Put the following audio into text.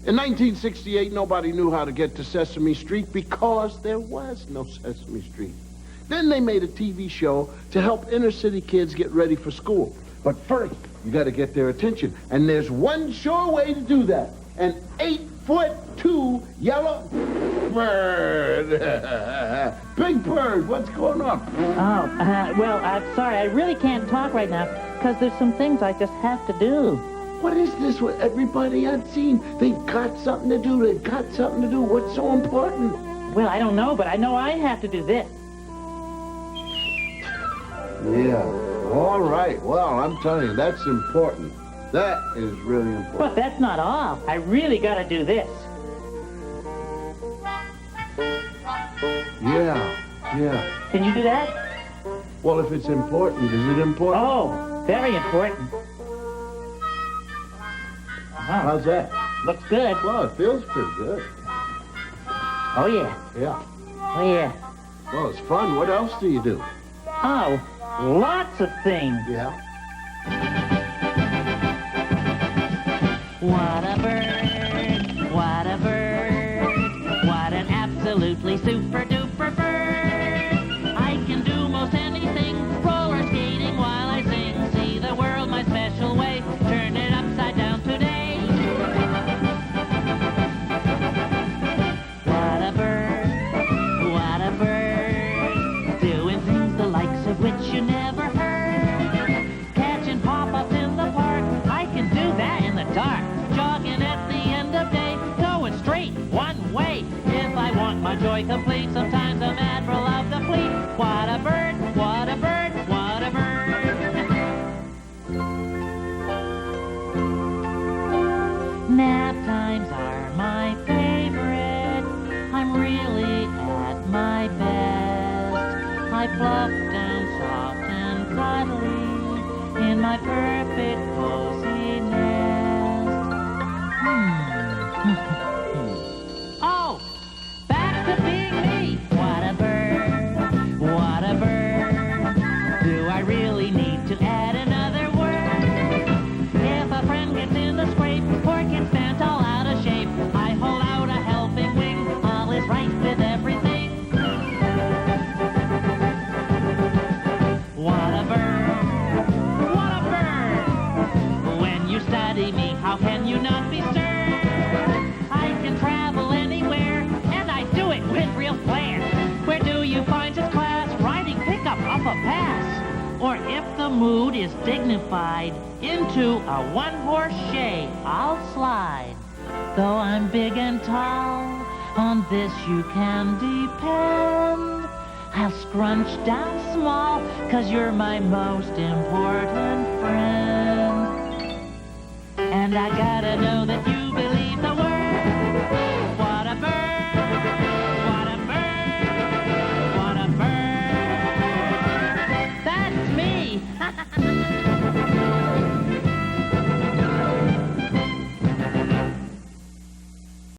In 1968, nobody knew how to get to Sesame Street because there was no Sesame Street. Then they made a TV show to help inner city kids get ready for school. But first, you got to get their attention. And there's one sure way to do that. An 8'2" yellow bird. Big Bird, what's going on? Well, I'm sorry. I really can't talk right now because there's some things I just have to do. What is this with everybody I've seen? They've got something to do. They've got something to do. What's so important? Well, I don't know, but I know I have to do this. Yeah. All right. Well, I'm telling you, that's important. That is really important. But that's not all. I really got to do this. Yeah. Can you do that? Well, if it's important, is it important? Oh, very important. How's that? Looks good. Well, it feels pretty good. Oh, yeah. Yeah. Oh, yeah. Well, it's fun. What else do you do? Oh, lots of things. Yeah. What a bird, what a bird, what an absolutely super duper bird. I can do most anything, roller skating while I sing, see the world my special way, turn it upside down today. What a bird, doing things the likes of which you never heard. Catching pop-ups in the park, I can do that in the dark. Jogging at the end of day, going straight one way. If I want my joy complete, sometimes I'm Admiral of the fleet. What a bird, what a bird, what a bird. Nap times are my favorite. I'm really at my best. I plop down soft and cuddly in my perfect cozy nest. Oh, back to being me. What a bird, what a bird. Do I really need to add another word? If a friend gets in a scrape or gets bent all out of shape, I hold out a helping wing. All is right with everything. What a bird, what a bird. When you study me, how can you not be stirred? I can travel anywhere, and I do it with real flair. Where do you find such class? Riding pickup up a pass. Or if the mood is dignified, into a one-horse shay I'll slide. Though I'm big and tall, on this you can depend. I'll scrunch down small, 'cause you're my most important friend. And I gotta know that you believe the